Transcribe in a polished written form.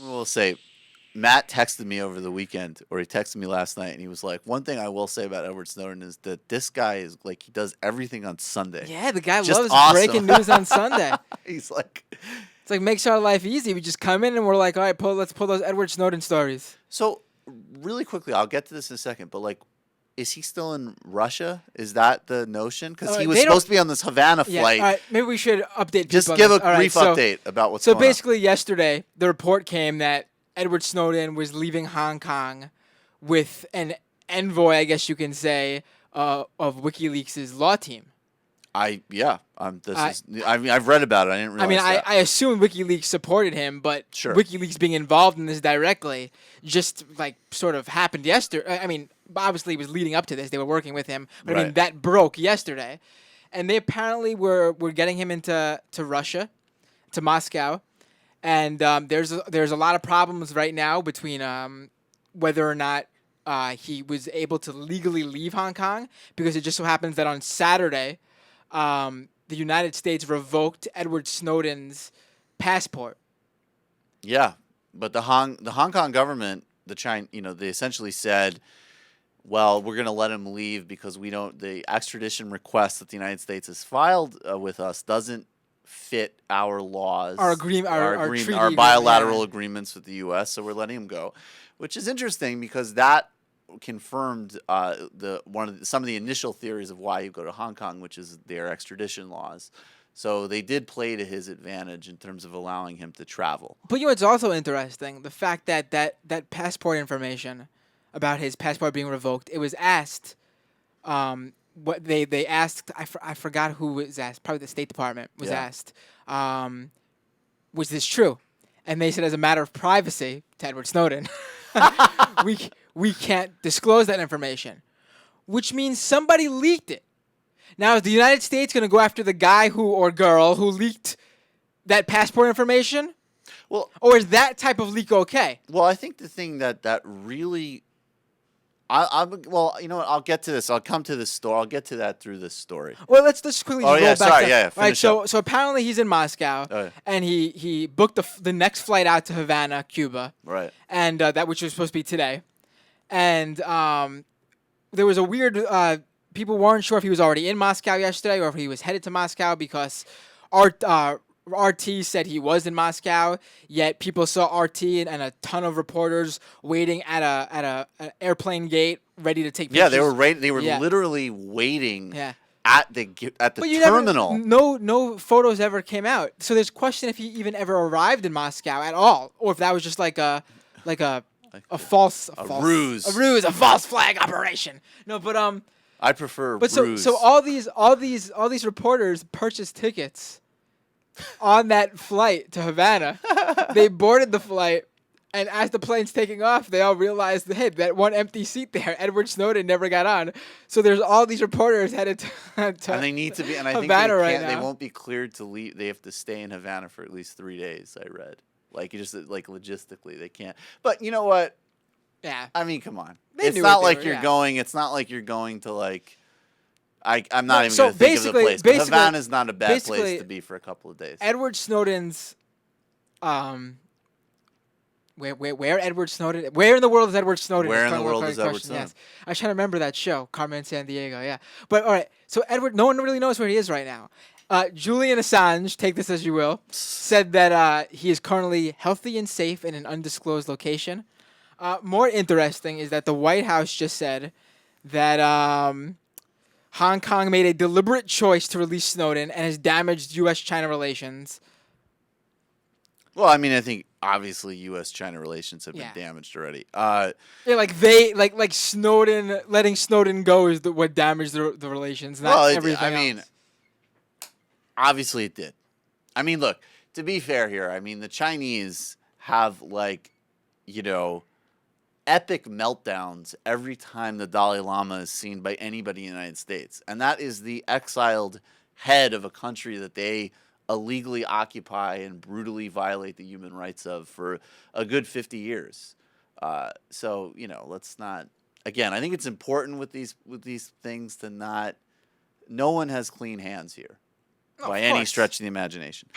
will say, Matt texted me over the weekend, or he texted me last night, and he was like, "One thing I will say about Edward Snowden is that this guy is like he does everything on Sunday. Yeah, the guy Just loves awesome." breaking news on Sunday. He's like, It's like makes our life easy. We just come in and we're like, all right, let's pull those Edward Snowden stories. so really quickly, I'll get to this in a second, but like, is he still in Russia? Is that the notion? Because he was supposed to be on this Havana flight. All right, maybe we should update. Just people give on a this. brief update about what's going on. So basically, yesterday the report came that Edward Snowden was leaving Hong Kong with an envoy, I guess you can say, of WikiLeaks' law team. I've read about it. I didn't realize that. I assume WikiLeaks supported him, but Sure. WikiLeaks being involved in this directly just like sort of happened yesterday. I mean, obviously it was leading up to this. They were working with him, but I mean Right. that broke yesterday, and they apparently were getting him into Russia, to Moscow, and there's a lot of problems right now between whether or not he was able to legally leave Hong Kong, because it just so happens that on Saturday, the United States revoked Edward Snowden's passport. Yeah, but the Hong Kong government, they essentially said, well, we're going to let him leave because the extradition request that the United States has filed with us doesn't fit our laws, Our treaty our bilateral agreements with the U.S. So we're letting him go, which is interesting because that confirmed some of the initial theories of why you go to Hong Kong, which is their extradition laws. So they did play to his advantage in terms of allowing him to travel. But it's also interesting, the fact that passport information about his passport being revoked, it was asked, what they asked, I forgot who was asked, probably the State Department was asked, was this true? And they said, as a matter of privacy to Edward Snowden, we can't disclose that information, which means somebody leaked it. Now, is the United States going to go after the guy or girl who leaked that passport information? Well, or is that type of leak okay? Well, I think the thing that really, well, you know what? I'll get to this. I'll come to this story. I'll get to that through this story. Well, let's just quickly. Oh roll yeah, back sorry, to, yeah. All right, so apparently he's in Moscow, and he booked the next flight out to Havana, Cuba. Right. And that which was supposed to be today, and there was a weird. People weren't sure if he was already in Moscow yesterday or if he was headed to Moscow, because RT said he was in Moscow, yet people saw RT and a ton of reporters waiting at an airplane gate ready to take pictures. Yeah, they were They were literally waiting. Yeah. At the terminal. No photos ever came out. So there's question if he even ever arrived in Moscow at all, or if that was just like a false ruse, a false flag operation. No, but I prefer But ruse. so all these reporters purchased tickets on that flight to Havana. They boarded the flight, and as the plane's taking off, they all realized, hey, that one empty seat there, Edward Snowden never got on. So there's all these reporters headed to and they need to be, and I think they won't be cleared to leave. They have to stay in Havana for at least 3 days. I read, logistically, they can't. But you know what? Yeah. I mean, come on. It's not like you're going. It's not like you're going to like. I'm not even going to think of the place. But Havana's not a bad place to be for a couple of days. Edward Snowden's, where Edward Snowden? Where in the world is Edward Snowden? Where in the world is Edward Snowden? Yes, I was trying to remember that show, Carmen Sandiego. Yeah, but all right. So Edward, no one really knows where he is right now. Julian Assange, take this as you will, said that he is currently healthy and safe in an undisclosed location. More interesting is that the White House just said that Hong Kong made a deliberate choice to release Snowden and has damaged U.S.-China relations. Well, I mean, I think obviously U.S.-China relations have been damaged already. Like Snowden, letting Snowden go is what damaged the relations, not everything else. Obviously it did. I mean, look, to be fair here, I mean, the Chinese have epic meltdowns every time the Dalai Lama is seen by anybody in the United States. And that is the exiled head of a country that they illegally occupy and brutally violate the human rights of for a good 50 years. So, let's not... Again, I think it's important with these things to not... No one has clean hands here by any stretch of the imagination.